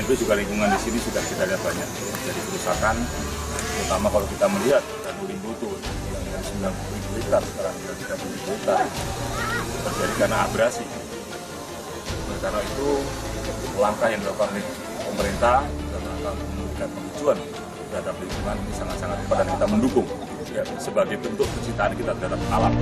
Selain itu juga lingkungan di sini sudah kita lihat banyak jadi kerusakan, terutama kalau kita melihat Danau Limbo itu yang 90.000 hektar sekarang sudah 30.000 hektar terjadi karena abrasi. Oleh karena itu langkah yang dilakukan oleh pemerintah dalam rangka memberikan penghijauan terhadap lingkungan ini sangat-sangat tepat dan kita mendukung ya, sebagai bentuk kecintaan kita terhadap alam.